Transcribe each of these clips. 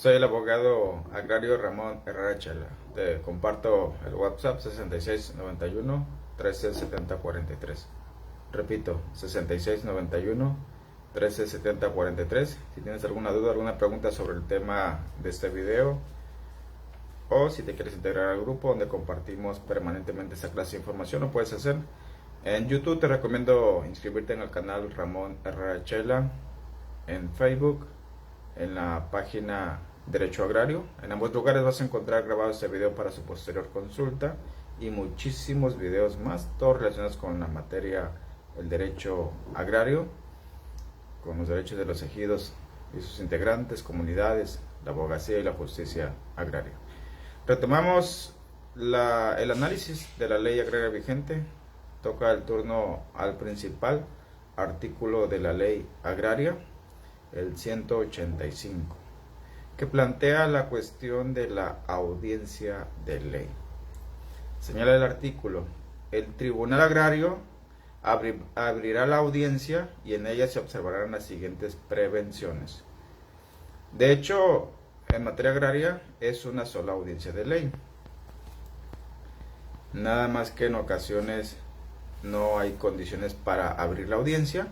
Soy el abogado agrario Ramón Herrera Chela. Te comparto el WhatsApp 6691 137043. Repito, 6691 137043. Si tienes alguna duda, alguna pregunta sobre el tema de este video, o si te quieres integrar al grupo donde compartimos permanentemente esta clase de información, lo puedes hacer. En YouTube te recomiendo inscribirte en el canal Ramón Herrera Chela. En Facebook, en la página Derecho Agrario. En ambos lugares vas a encontrar grabado este video para su posterior consulta y muchísimos videos más, todos relacionados con la materia del derecho agrario, con los derechos de los ejidos y sus integrantes, comunidades, la abogacía y la justicia agraria. Retomamos el análisis de la ley agraria vigente. Toca el turno al principal artículo de la ley agraria, el 185, que plantea la cuestión de la audiencia de ley. Señala el artículo: el Tribunal Agrario abrirá la audiencia y en ella se observarán las siguientes prevenciones. De hecho, en materia agraria es una sola audiencia de ley. Nada más que en ocasiones no hay condiciones para abrir la audiencia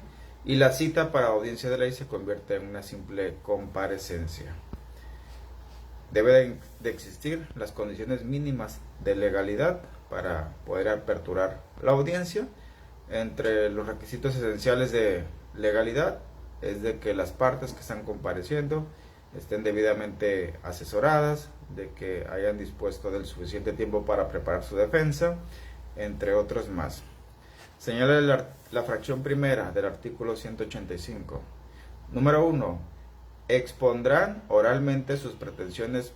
y la cita para audiencia de ley se convierte en una simple comparecencia. Debe de existir las condiciones mínimas de legalidad para poder aperturar la audiencia. Entre los requisitos esenciales de legalidad es de que las partes que están compareciendo estén debidamente asesoradas, de que hayan dispuesto del suficiente tiempo para preparar su defensa, entre otros más. Señala la fracción primera del artículo 185. Número 1. Expondrán oralmente sus pretensiones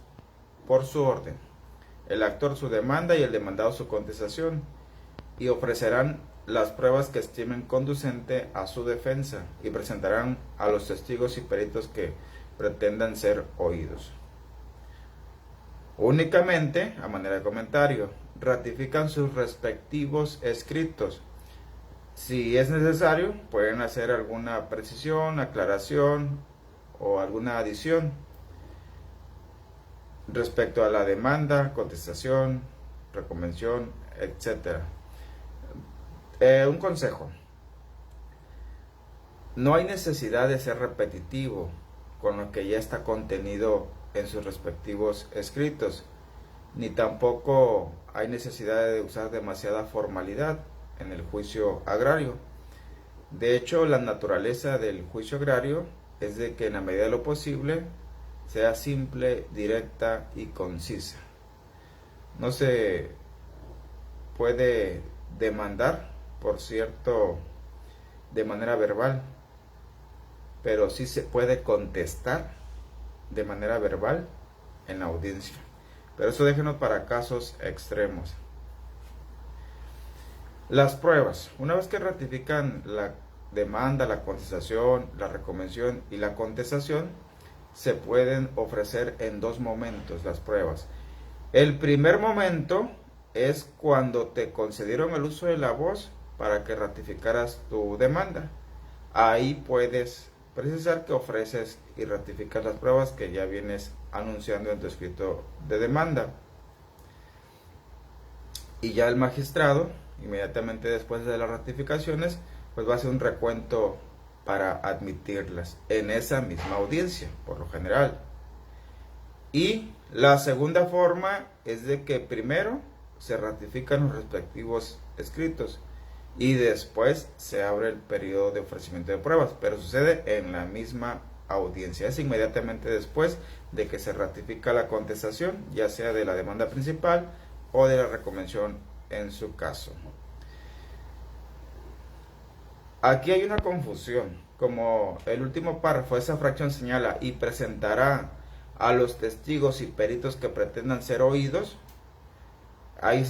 por su orden, el actor su demanda y el demandado su contestación, y ofrecerán las pruebas que estimen conducente a su defensa y presentarán a los testigos y peritos que pretendan ser oídos. Únicamente, a manera de comentario, ratifican sus respectivos escritos. Si es necesario, pueden hacer alguna precisión, aclaración o alguna adición respecto a la demanda, contestación, reconvención, etc. Un consejo: no hay necesidad de ser repetitivo con lo que ya está contenido en sus respectivos escritos, ni tampoco hay necesidad de usar demasiada formalidad en el juicio agrario. De hecho, la naturaleza del juicio agrario es de que en la medida de lo posible sea simple, directa y concisa. No se puede demandar, por cierto, de manera verbal, pero sí se puede contestar de manera verbal en la audiencia. Pero eso déjenos para casos extremos. Las pruebas. Una vez que ratifican la demanda, la contestación, la reconvención y la contestación, se pueden ofrecer en dos momentos las pruebas. El primer momento es cuando te concedieron el uso de la voz para que ratificaras tu demanda. Ahí puedes precisar que ofreces y ratificas las pruebas que ya vienes anunciando en tu escrito de demanda. Y ya el magistrado, inmediatamente después de las ratificaciones, pues va a hacer un recuento para admitirlas en esa misma audiencia, por lo general. Y la segunda forma es de que primero se ratifican los respectivos escritos y después se abre el periodo de ofrecimiento de pruebas, pero sucede en la misma audiencia. Es inmediatamente después de que se ratifica la contestación, ya sea de la demanda principal o de la reconvención en su caso. Aquí hay una confusión, como el último párrafo de esa fracción señala: y presentará a los testigos y peritos que pretendan ser oídos. Ahí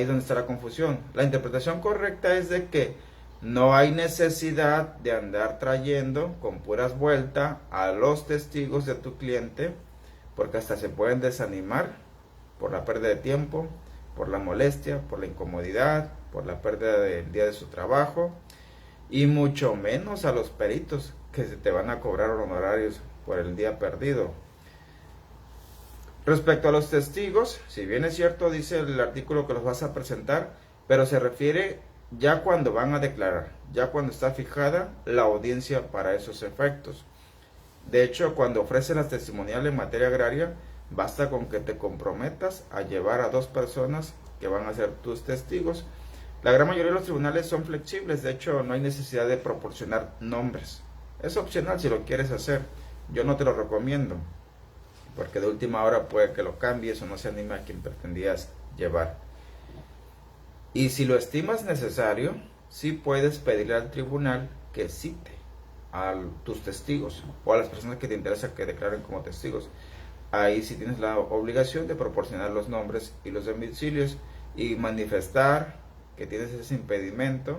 donde está la confusión. La interpretación correcta es de que no hay necesidad de andar trayendo con puras vueltas a los testigos de tu cliente, porque hasta se pueden desanimar por la pérdida de tiempo, por la molestia, por la incomodidad, por la pérdida del día de su trabajo, y mucho menos a los peritos, que se te van a cobrar honorarios por el día perdido. Respecto a los testigos, si bien es cierto, dice el artículo que los vas a presentar, pero se refiere ya cuando van a declarar, ya cuando está fijada la audiencia para esos efectos. De hecho, cuando ofrecen las testimoniales en materia agraria, basta con que te comprometas a llevar a 2 personas que van a ser tus testigos. La gran mayoría de los tribunales son flexibles, de hecho no hay necesidad de proporcionar nombres. Es opcional si lo quieres hacer, yo no te lo recomiendo, porque de última hora puede que lo cambies o no se anime a quien pretendías llevar. Y si lo estimas necesario, sí puedes pedirle al tribunal que cite a tus testigos o a las personas que te interesa que declaren como testigos. Ahí sí tienes la obligación de proporcionar los nombres y los domicilios y manifestar que tienes ese impedimento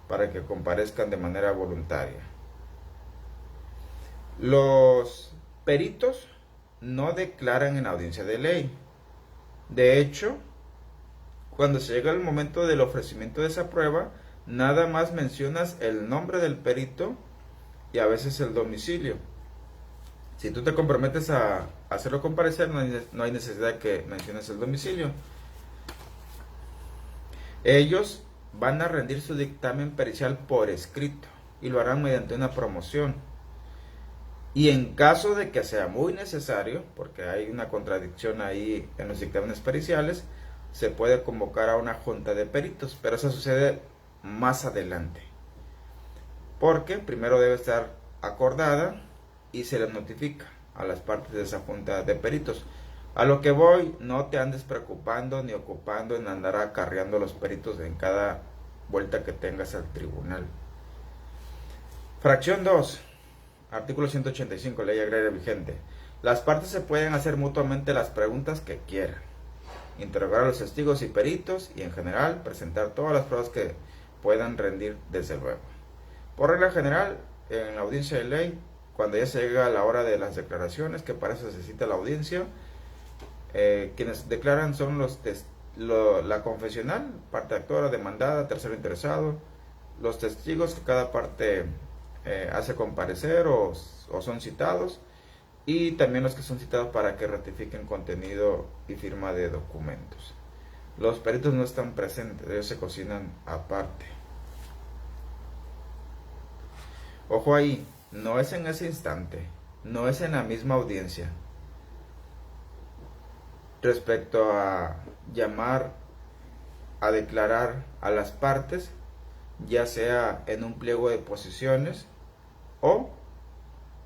para que comparezcan de manera voluntaria. Los peritos no declaran en audiencia de ley. De hecho, cuando se llega el momento del ofrecimiento de esa prueba, nada más mencionas el nombre del perito y a veces el domicilio. Si tú te comprometes a hacerlo comparecer, no hay necesidad de que menciones el domicilio. Ellos van a rendir su dictamen pericial por escrito y lo harán mediante una promoción. Y en caso de que sea muy necesario, porque hay una contradicción ahí en los dictámenes periciales, se puede convocar a una junta de peritos, pero eso sucede más adelante. Porque primero debe estar acordada y se les notifica a las partes de esa junta de peritos. A lo que voy, no te andes preocupando ni ocupando en andar acarreando los peritos en cada vuelta que tengas al tribunal. Fracción 2, artículo 185, ley agraria vigente. Las partes se pueden hacer mutuamente las preguntas que quieran, interrogar a los testigos y peritos y en general presentar todas las pruebas que puedan rendir desde luego. Por regla general, en la audiencia de ley, cuando ya se llega a la hora de las declaraciones, que para eso se cita la audiencia, quienes declaran son la confesional, parte actora, demandada, tercero interesado, los testigos que cada parte hace comparecer o son citados, y también los que son citados para que ratifiquen contenido y firma de documentos. Los peritos no están presentes, ellos se cocinan aparte. Ojo ahí, no es en ese instante, no es en la misma audiencia. Respecto a llamar a declarar a las partes, ya sea en un pliego de posiciones o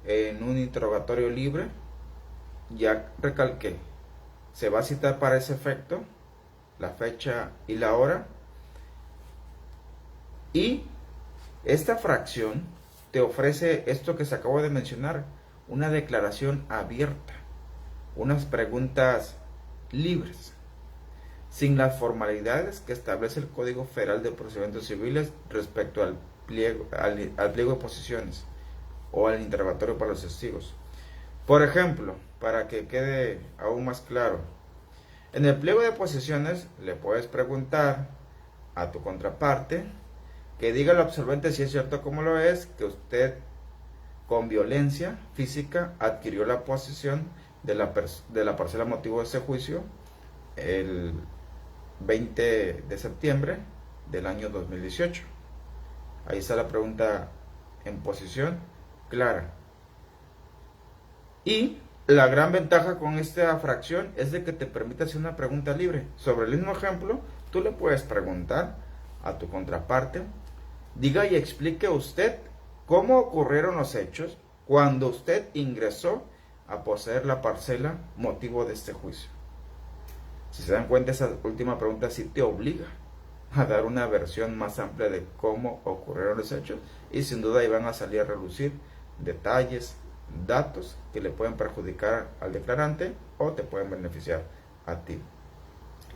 en un interrogatorio libre, ya recalqué, se va a citar para ese efecto la fecha y la hora, y esta fracción te ofrece esto que se acabó de mencionar, una declaración abierta, unas preguntas libres, sin las formalidades que establece el Código Federal de Procedimientos Civiles respecto al pliego de posiciones o al interrogatorio para los testigos. Por ejemplo, para que quede aún más claro, en el pliego de posiciones le puedes preguntar a tu contraparte que diga al absolvente si es cierto como lo es, que usted con violencia física adquirió la posesión de la parcela motivo de ese juicio el 20 de septiembre del año 2018. Ahí está la pregunta en posición clara. Y la gran ventaja con esta fracción es de que te permite hacer una pregunta libre. Sobre el mismo ejemplo, tú le puedes preguntar a tu contraparte, diga y explique usted cómo ocurrieron los hechos cuando usted ingresó a poseer la parcela motivo de este juicio. Si se dan cuenta, esa última pregunta sí te obliga a dar una versión más amplia de cómo ocurrieron los hechos, y sin duda ahí van a salir a relucir detalles, datos que le pueden perjudicar al declarante o te pueden beneficiar a ti.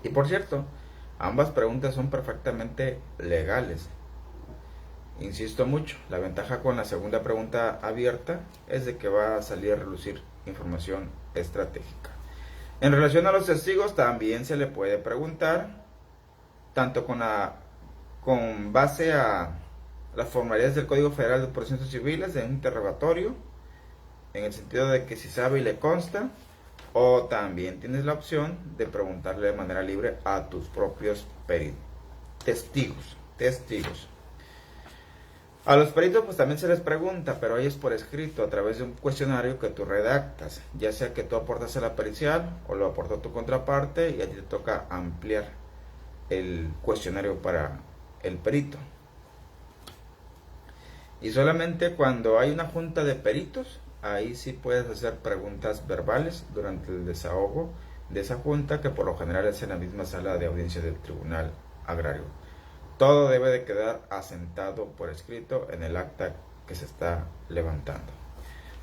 Y por cierto, ambas preguntas son perfectamente legales. Insisto mucho, la ventaja con la segunda pregunta abierta es de que va a salir a relucir información estratégica. En relación a los testigos, también se le puede preguntar, tanto con base a las formalidades del Código Federal de Procedimientos Civiles, de un interrogatorio, en el sentido de que si sabe y le consta, O también tienes la opción de preguntarle de manera libre a tus propios testigos. A los peritos pues también se les pregunta, pero ahí es por escrito, a través de un cuestionario que tú redactas, ya sea que tú aportas a la pericial o lo aportó tu contraparte y a ti te toca ampliar el cuestionario para el perito. Y solamente cuando hay una junta de peritos, ahí sí puedes hacer preguntas verbales durante el desahogo de esa junta, que por lo general es en la misma sala de audiencia del Tribunal Agrario. Todo debe de quedar asentado por escrito en el acta que se está levantando.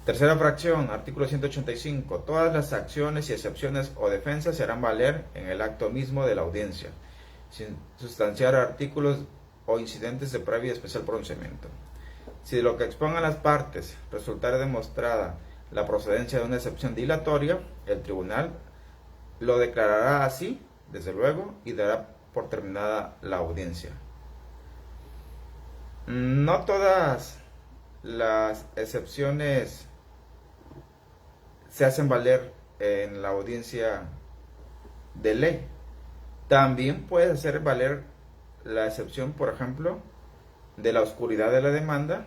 Tercera fracción, artículo 185. Todas las acciones y excepciones o defensas se harán valer en el acto mismo de la audiencia, sin sustanciar artículos o incidentes de previo y especial pronunciamiento. Si de lo que expongan las partes resultara demostrada la procedencia de una excepción dilatoria, el tribunal lo declarará así, desde luego, y dará por terminada la audiencia. No todas las excepciones se hacen valer en la audiencia de ley. También puedes hacer valer la excepción, por ejemplo, de la oscuridad de la demanda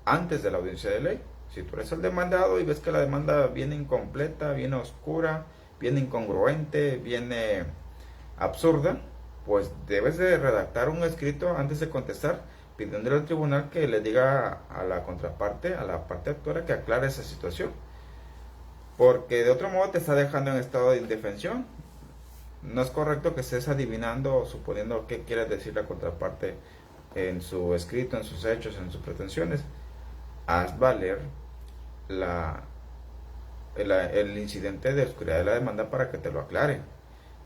antes de la audiencia de ley. Si tú eres el demandado y ves que la demanda viene incompleta, viene oscura, viene incongruente, viene absurda, pues debes de redactar un escrito antes de contestar, pidiéndole al tribunal que le diga a la contraparte, a la parte actora, que aclare esa situación, porque de otro modo te está dejando en estado de indefensión. No es correcto que estés adivinando o suponiendo qué quiere decir la contraparte en su escrito, en sus hechos, en sus pretensiones. Haz valer el incidente de oscuridad de la demanda para que te lo aclare.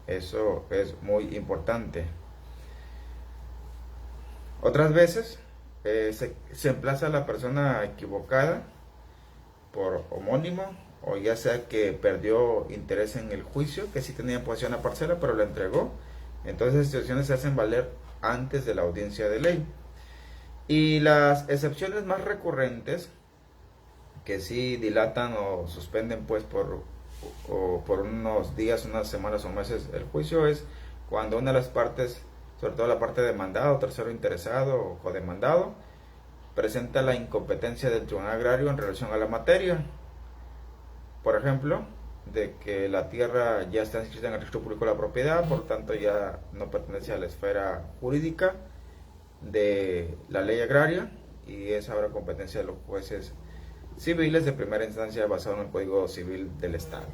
Eso es muy importante. Otras veces se emplaza a la persona equivocada por homónimo, o ya sea que perdió interés en el juicio, que sí tenía en posesión la parcela, pero la entregó. Entonces las situaciones se hacen valer antes de la audiencia de ley. Y las excepciones más recurrentes, que sí dilatan o suspenden pues por unos días, unas semanas o meses el juicio, es cuando una de las partes, sobre todo la parte demandada, tercero interesado o codemandado, presenta la incompetencia del Tribunal Agrario en relación a la materia. Por ejemplo, de que la tierra ya está inscrita en el registro público de la propiedad, por lo tanto ya no pertenece a la esfera jurídica de la ley agraria y es ahora competencia de los jueces civiles de primera instancia basado en el Código Civil del Estado.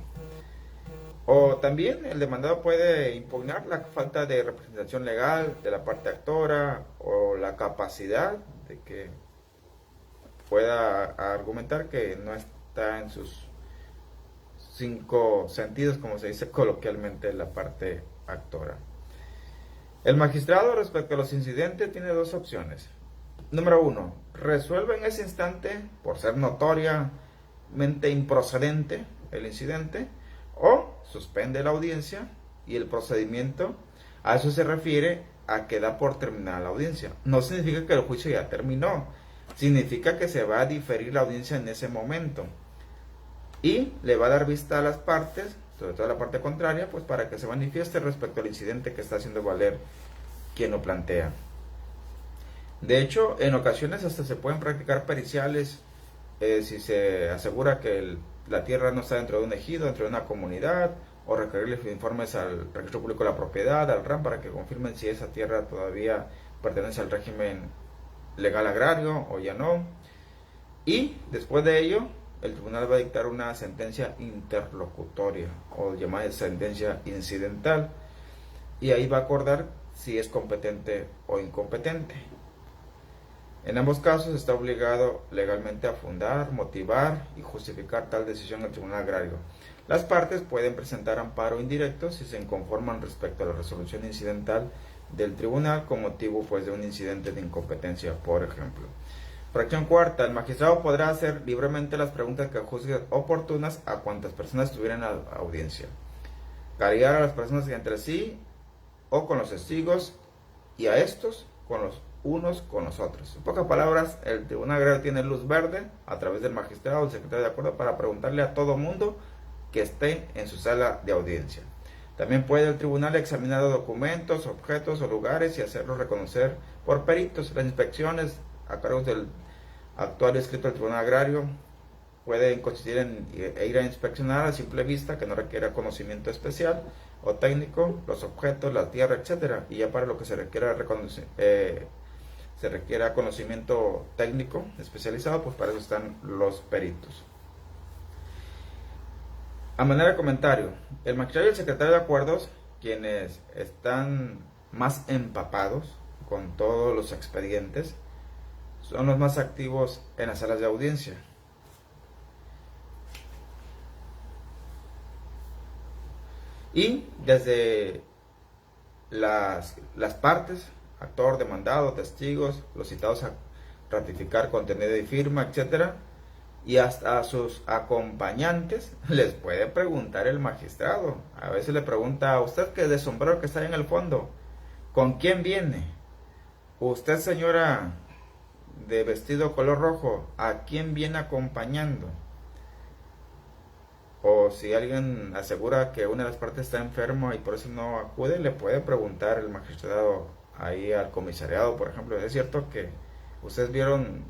O también el demandado puede impugnar la falta de representación legal de la parte actora o la capacidad de que pueda argumentar que no está en sus 5 sentidos, como se dice coloquialmente, la parte actora. El magistrado respecto a los incidentes tiene dos opciones. Número 1, resuelve en ese instante por ser notoriamente improcedente el incidente, o suspende la audiencia y el procedimiento. A eso se refiere a que da por terminada la audiencia. No significa que el juicio ya terminó, significa que se va a diferir la audiencia en ese momento y le va a dar vista a las partes, sobre todo a la parte contraria, pues para que se manifieste respecto al incidente que está haciendo valer quien lo plantea. De hecho, en ocasiones hasta se pueden practicar periciales si se asegura que la tierra no está dentro de un ejido, dentro de una comunidad, o requerirles informes al Registro Público de la Propiedad, al RAM, para que confirmen si esa tierra todavía pertenece al régimen legal agrario o ya no. Y después de ello, el tribunal va a dictar una sentencia interlocutoria o llamada sentencia incidental, y ahí va a acordar si es competente o incompetente. En ambos casos está obligado legalmente a fundar, motivar y justificar tal decisión al Tribunal Agrario. Las partes pueden presentar amparo indirecto si se inconforman respecto a la resolución incidental del tribunal con motivo pues de un incidente de incompetencia, por ejemplo. Fracción cuarta, el magistrado podrá hacer libremente las preguntas que juzgue oportunas a cuantas personas estuvieran en la audiencia. Callar a las personas entre sí o con los testigos, y a estos con los unos con los otros. En pocas palabras, el Tribunal Agrario tiene luz verde a través del magistrado, el secretario de acuerdo, para preguntarle a todo mundo que esté en su sala de audiencia. También puede el tribunal examinar documentos, objetos o lugares y hacerlos reconocer por peritos. Las inspecciones a cargo del actuario escrito al Tribunal Agrario pueden consistir en ir a inspeccionar a simple vista, que no requiera conocimiento especial o técnico, los objetos, la tierra, etcétera. Y ya para lo que se requiera conocimiento técnico especializado, pues para eso están los peritos. A manera de comentario, el magistrado y el secretario de acuerdos, quienes están más empapados con todos los expedientes, son los más activos en las salas de audiencia. Y desde las partes, actor, demandado, testigos, los citados a ratificar contenido y firma, etcétera, y hasta a sus acompañantes les puede preguntar el magistrado. A veces le pregunta: a usted, que de sombrero que está ahí en el fondo, ¿con quién viene? Usted, señora de vestido color rojo, ¿a quién viene acompañando? O si alguien asegura que una de las partes está enfermo y por eso no acude, le puede preguntar el magistrado ahí al comisariado, por ejemplo: ¿es cierto que ustedes vieron,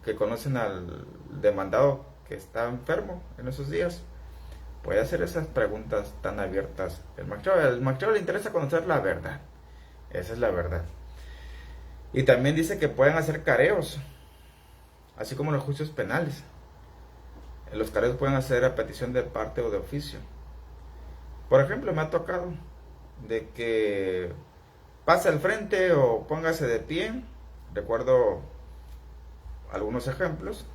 que conocen al demandado que está enfermo en esos días? Puede hacer esas preguntas tan abiertas. El magistrado le interesa conocer la verdad. Esa es la verdad. Y también dice que pueden hacer careos, así como los juicios penales. Los careos pueden hacer a petición de parte o de oficio. Por ejemplo, me ha tocado de que pase al frente o póngase de pie. Recuerdo algunos ejemplos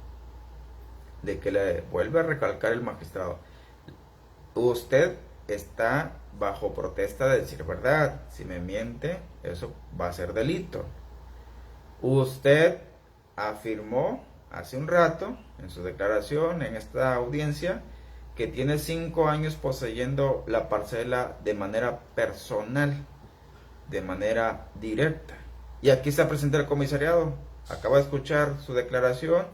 de que le vuelve a recalcar el magistrado: usted está bajo protesta de decir verdad. Si me miente, eso va a ser delito. Usted afirmó hace un rato en su declaración en esta audiencia que tiene 5 años poseyendo la parcela de manera personal, de manera directa. Y aquí está presente el comisariado, acaba de escuchar su declaración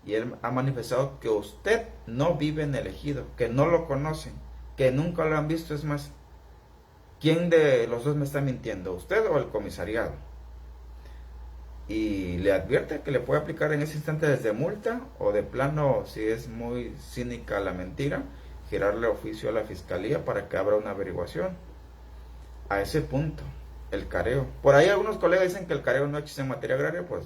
y él ha manifestado que usted no vive en el ejido, que no lo conocen, que nunca lo han visto. Es más, ¿quién de los dos me está mintiendo, usted o el comisariado? Y le advierte que le puede aplicar en ese instante desde multa o de plano, si es muy cínica la mentira, girarle oficio a la fiscalía para que abra una averiguación. A ese punto, el careo. Por ahí algunos colegas dicen que el careo no existe en materia agraria, pues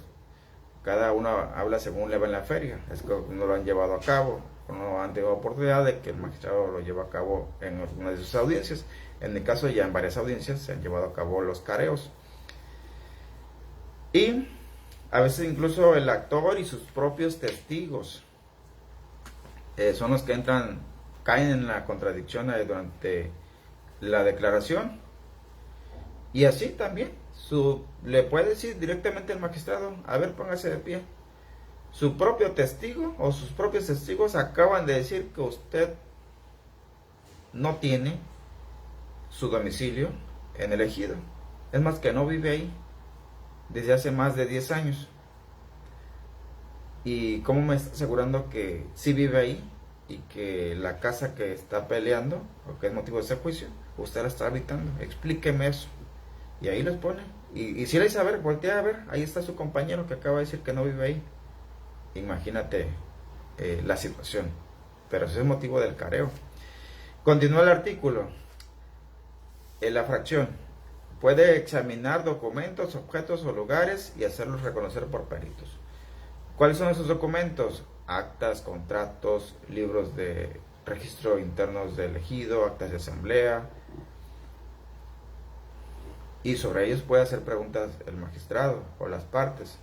cada uno habla según le va en la feria. Es que no lo han llevado a cabo, o no han tenido oportunidad de que el magistrado lo lleve a cabo en alguna de sus audiencias. En mi caso, ya en varias audiencias se han llevado a cabo los careos. Y a veces incluso el actor y sus propios testigos son los que caen en la contradicción durante la declaración. Y así también le puede decir directamente al magistrado: a ver, póngase de pie. Su propio testigo o sus propios testigos acaban de decir que usted no tiene su domicilio en el ejido. Es más, que no vive ahí desde hace más de 10 años. ¿Y cómo me está asegurando que sí vive ahí y que la casa que está peleando, o que es motivo de ese juicio, usted la está habitando? Explíqueme eso. Y ahí los pone. Y si le dice: a ver, voltea a ver, ahí está su compañero que acaba de decir que no vive ahí. Imagínate la situación. Pero ese es motivo del careo. Continúa el artículo. En la fracción: puede examinar documentos, objetos o lugares y hacerlos reconocer por peritos. ¿Cuáles son esos documentos? Actas, contratos, libros de registro internos del ejido, actas de asamblea. Y sobre ellos puede hacer preguntas el magistrado o las partes.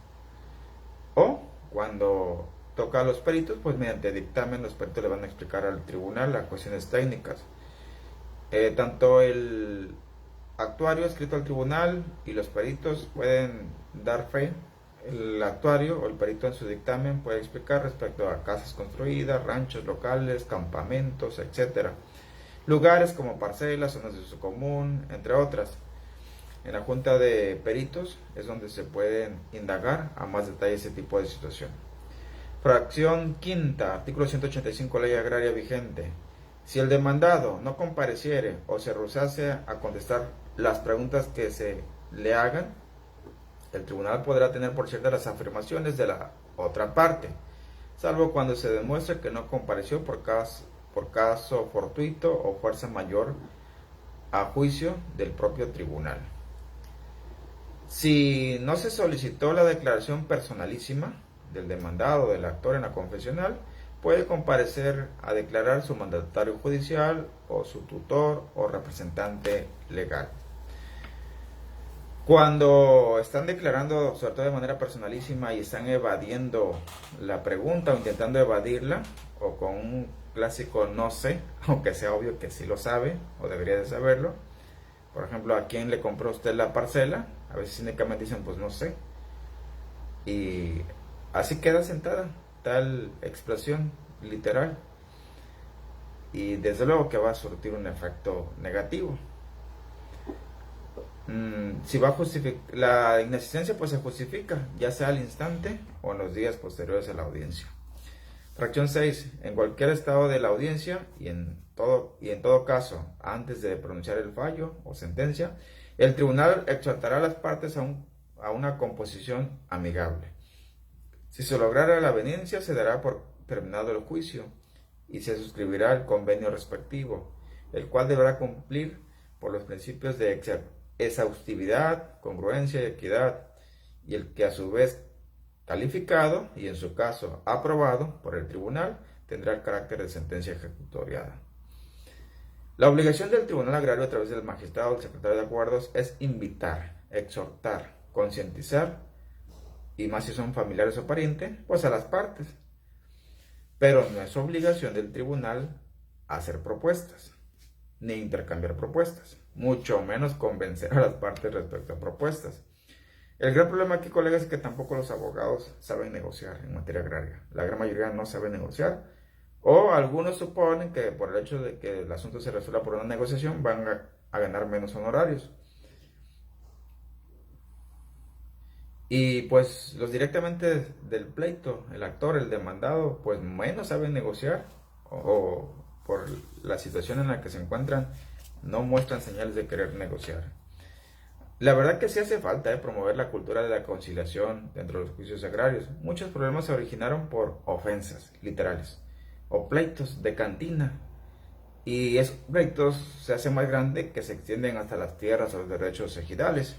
O cuando toca a los peritos, pues mediante dictamen los peritos le van a explicar al tribunal las cuestiones técnicas. Tanto el actuario escrito al tribunal y los peritos pueden dar fe. El actuario o el perito en su dictamen puede explicar respecto a casas construidas, ranchos locales, campamentos, etcétera, lugares como parcelas, zonas de uso común, entre otras. En la junta de peritos es donde se pueden indagar a más detalle ese tipo de situación. Fracción quinta, artículo 185, ley agraria vigente. Si el demandado no compareciere o se rehusase a contestar las preguntas que se le hagan, el tribunal podrá tener por ciertas las afirmaciones de la otra parte, salvo cuando se demuestre que no compareció por caso fortuito o fuerza mayor a juicio del propio tribunal. Si no se solicitó la declaración personalísima del demandado o del actor en la confesional, puede comparecer a declarar su mandatario judicial o su tutor o representante legal. Cuando están declarando, sobre todo de manera personalísima, y están evadiendo la pregunta o intentando evadirla, o con un clásico no sé, aunque sea obvio que sí lo sabe o debería de saberlo. Por ejemplo, ¿a quién le compró usted la parcela? A veces cínicamente dicen, pues no sé. Y así queda sentada tal expresión literal. Y desde luego que va a surtir un efecto negativo. Si va a justificar, la inasistencia pues se justifica, ya sea al instante o en los días posteriores a la audiencia. Fracción 6. En cualquier estado de la audiencia y en todo caso, antes de pronunciar el fallo o sentencia, el tribunal exhortará a las partes a una composición amigable. Si se lograra la aveniencia, se dará por terminado el juicio y se suscribirá el convenio respectivo, el cual deberá cumplir por los principios de exhaustividad, congruencia y equidad, y el que a su vez calificado y en su caso aprobado por el tribunal tendrá el carácter de sentencia ejecutoriada. La obligación del tribunal agrario a través del magistrado o del secretario de acuerdos es invitar, exhortar, concientizar, y más si son familiares o parientes, pues a las partes. Pero no es obligación del tribunal hacer propuestas, ni intercambiar propuestas, mucho menos convencer a las partes respecto a propuestas. El gran problema aquí, colegas, es que tampoco los abogados saben negociar en materia agraria. La gran mayoría no sabe negociar, o algunos suponen que por el hecho de que el asunto se resuelva por una negociación van a ganar menos honorarios. Y pues los directamente del pleito, el actor, el demandado, pues menos saben negociar, o por la situación en la que se encuentran no muestran señales de querer negociar. La verdad que sí hace falta promover la cultura de la conciliación dentro de los juicios agrarios. Muchos problemas se originaron por ofensas literales o pleitos de cantina. Y esos pleitos se hacen más grandes que se extienden hasta las tierras o los derechos ejidales.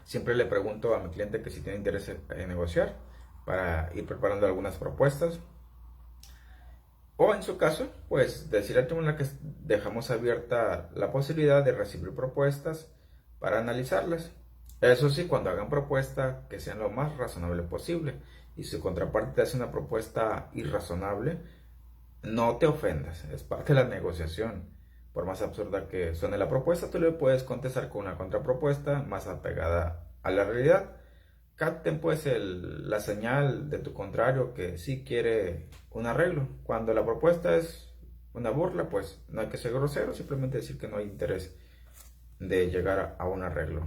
Siempre le pregunto a mi cliente que si tiene interés en negociar para ir preparando algunas propuestas. O en su caso, pues decir al tribunal que dejamos abierta la posibilidad de recibir propuestas para analizarlas. Eso sí, cuando hagan propuestas que sean lo más razonable posible. Y si su contraparte te hace una propuesta irrazonable, no te ofendas, es parte de la negociación. Por más absurda que suene la propuesta, tú le puedes contestar con una contrapropuesta más apegada a la realidad. Capten pues la señal de tu contrario que sí quiere un arreglo. Cuando la propuesta es una burla, pues no hay que ser grosero, simplemente decir que no hay interés de llegar a un arreglo.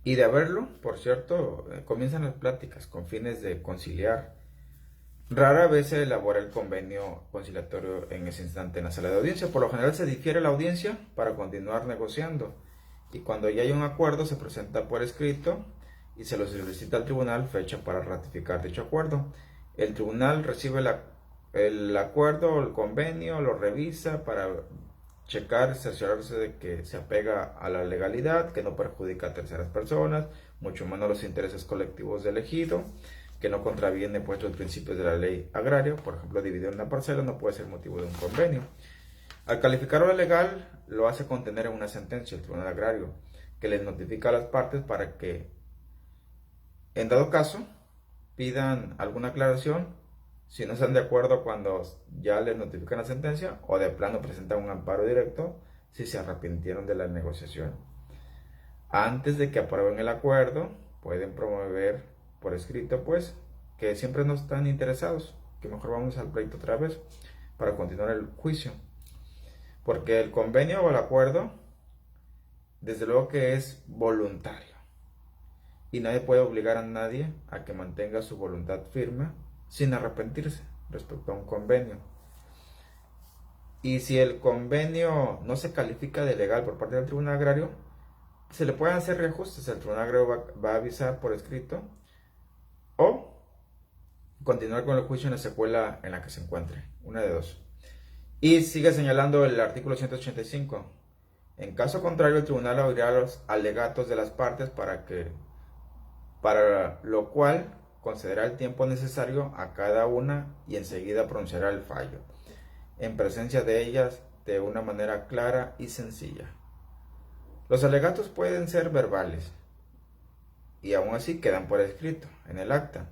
Y de haberlo, por cierto, comienzan las pláticas con fines de conciliar. Rara vez se elabora el convenio conciliatorio en ese instante en la sala de audiencia. Por lo general se difiere la audiencia para continuar negociando. Y cuando ya hay un acuerdo se presenta por escrito y se lo solicita al tribunal fecha para ratificar dicho acuerdo. El tribunal recibe el acuerdo o el convenio, lo revisa para checar, cerciorarse de que se apega a la legalidad, que no perjudica a terceras personas, mucho menos los intereses colectivos del ejido, que no contraviene pues los principios de la ley agraria. Por ejemplo, dividir una parcela no puede ser motivo de un convenio. Al calificarlo de legal, lo hace contener en una sentencia el Tribunal Agrario, que les notifica a las partes para que, en dado caso, pidan alguna aclaración, si no están de acuerdo cuando ya les notifican la sentencia, o de plano presentan un amparo directo si se arrepintieron de la negociación. Antes de que aprueben el acuerdo, pueden promover por escrito, pues, que siempre no están interesados, que mejor vamos al pleito otra vez para continuar el juicio. Porque el convenio o el acuerdo, desde luego que es voluntario. Y nadie puede obligar a nadie a que mantenga su voluntad firme sin arrepentirse respecto a un convenio. Y si el convenio no se califica de legal por parte del Tribunal Agrario, se le pueden hacer reajustes. El Tribunal Agrario va a avisar por escrito o continuar con el juicio en la secuela en la que se encuentre. Una de dos. Y sigue señalando el artículo 185. En caso contrario, el tribunal abrirá los alegatos de las partes para lo cual concederá el tiempo necesario a cada una y enseguida pronunciará el fallo, en presencia de ellas de una manera clara y sencilla. Los alegatos pueden ser verbales y aún así quedan por escrito en el acta,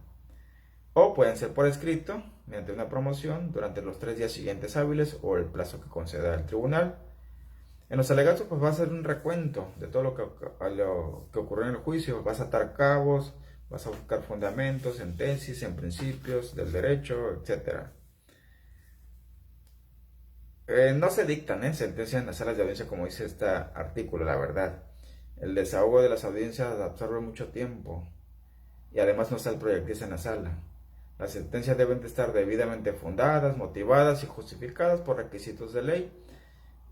o pueden ser por escrito mediante una promoción durante los 3 días siguientes hábiles o el plazo que conceda el tribunal. En los alegatos pues va a ser un recuento de todo lo que ocurrió en el juicio, vas a atar cabos, vas a buscar fundamentos en tesis, en principios del derecho, etc. No se dictan sentencias en las salas de audiencia como dice este artículo, la verdad. El desahogo de las audiencias absorbe mucho tiempo y además no está el proyectista en la sala. Las sentencias deben de estar debidamente fundadas, motivadas y justificadas por requisitos de ley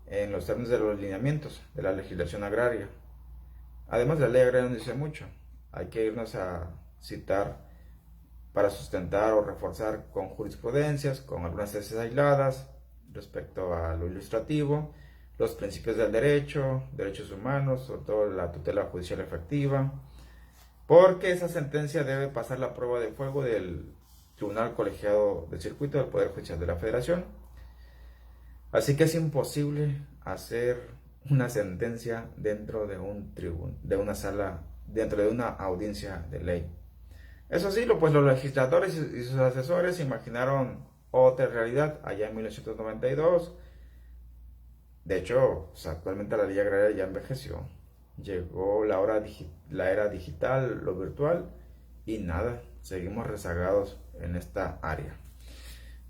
en los términos de los lineamientos de la legislación agraria. Además, la ley agraria no dice mucho. Hay que irnos a citar para sustentar o reforzar con jurisprudencias, con algunas tesis aisladas respecto a lo ilustrativo, los principios del derecho, derechos humanos, sobre todo la tutela judicial efectiva, porque esa sentencia debe pasar la prueba de fuego del Tribunal Colegiado del Circuito del Poder Judicial de la Federación. Así que es imposible hacer una sentencia dentro de una sala, dentro de una audiencia de ley. Eso sí, pues los legisladores y sus asesores imaginaron otra realidad allá en 1992. De hecho, actualmente la ley agraria ya envejeció. Llegó la era digital, lo virtual, y nada, seguimos rezagados en esta área.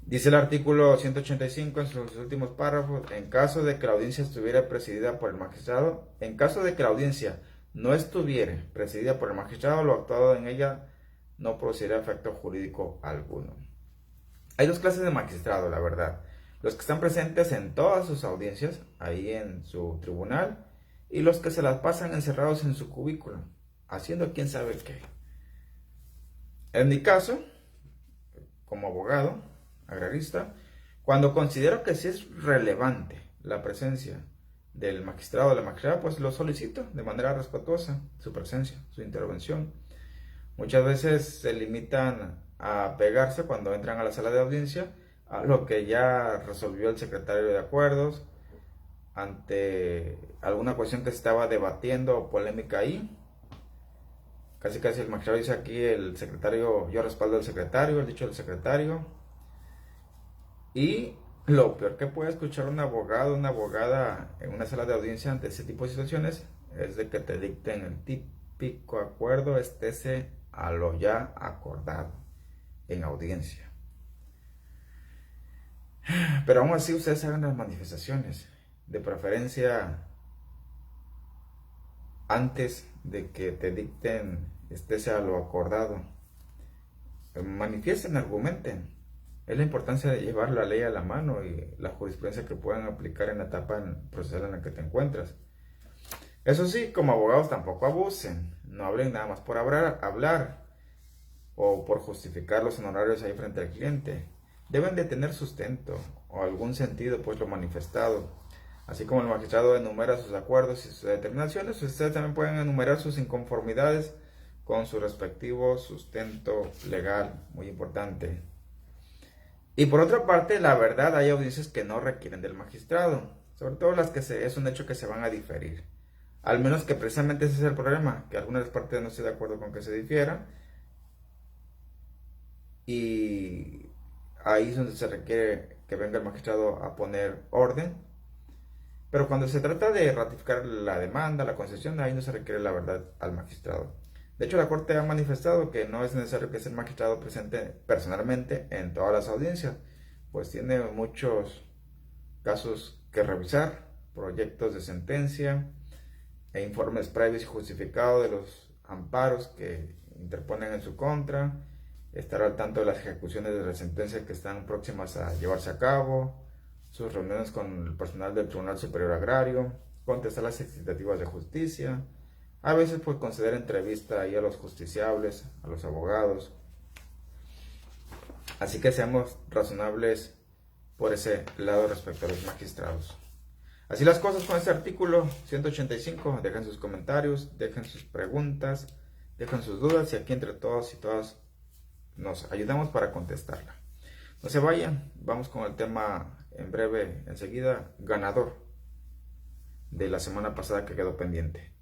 Dice el artículo 185 en sus últimos párrafos, en caso de que la audiencia estuviera presidida por el magistrado, en caso de que la audiencia no estuviera presidida por el magistrado, lo actuado en ella no producirá efecto jurídico alguno. Hay dos clases de magistrado, la verdad. Los que están presentes en todas sus audiencias, ahí en su tribunal, y los que se las pasan encerrados en su cubículo, haciendo quién sabe qué. En mi caso, como abogado agrarista, cuando considero que sí es relevante la presencia del magistrado o de la magistrada, pues lo solicito de manera respetuosa, su presencia, su intervención. Muchas veces se limitan a pegarse cuando entran a la sala de audiencia a lo que ya resolvió el secretario de acuerdos ante alguna cuestión que se estaba debatiendo o polémica ahí. Casi el magistrado dice aquí el secretario, yo respaldo al secretario, el dicho del secretario. Y lo peor que puede escuchar un abogado, una abogada en una sala de audiencia ante ese tipo de situaciones es de que te dicten el típico acuerdo, estése a lo ya acordado en audiencia. Pero aún así ustedes hagan las manifestaciones, de preferencia antes de que te dicten estése a lo acordado. Manifiesten, argumenten. Es la importancia de llevar la ley a la mano y la jurisprudencia que puedan aplicar en la etapa procesal en la que te encuentras. Eso sí, como abogados tampoco abusen, no hablen nada más por hablar o por justificar los honorarios ahí frente al cliente. Deben de tener sustento o algún sentido pues lo manifestado. Así como el magistrado enumera sus acuerdos y sus determinaciones, ustedes también pueden enumerar sus inconformidades con su respectivo sustento legal, muy importante. Y por otra parte, la verdad, hay audiencias que no requieren del magistrado, sobre todo las que es un hecho que se van a diferir. Al menos que precisamente ese es el problema, que algunas partes no estén de acuerdo con que se difiera. Y ahí es donde se requiere que venga el magistrado a poner orden. Pero cuando se trata de ratificar la demanda, la concesión, ahí no se requiere la verdad al magistrado. De hecho, la Corte ha manifestado que no es necesario que sea el magistrado presente personalmente en todas las audiencias, pues tiene muchos casos que revisar, proyectos de sentencia e informes previos y justificados de los amparos que interponen en su contra, estar al tanto de las ejecuciones de la sentencia que están próximas a llevarse a cabo, sus reuniones con el personal del Tribunal Superior Agrario, contestar las expectativas de justicia, a veces pues conceder entrevista ahí a los justiciables, a los abogados. Así que seamos razonables por ese lado respecto a los magistrados. Así las cosas con este artículo 185. Dejen sus comentarios, dejen sus preguntas, dejen sus dudas y aquí entre todos y todas nos ayudamos para contestarla. No se vayan, vamos con el tema en breve, enseguida, ganador de la semana pasada que quedó pendiente.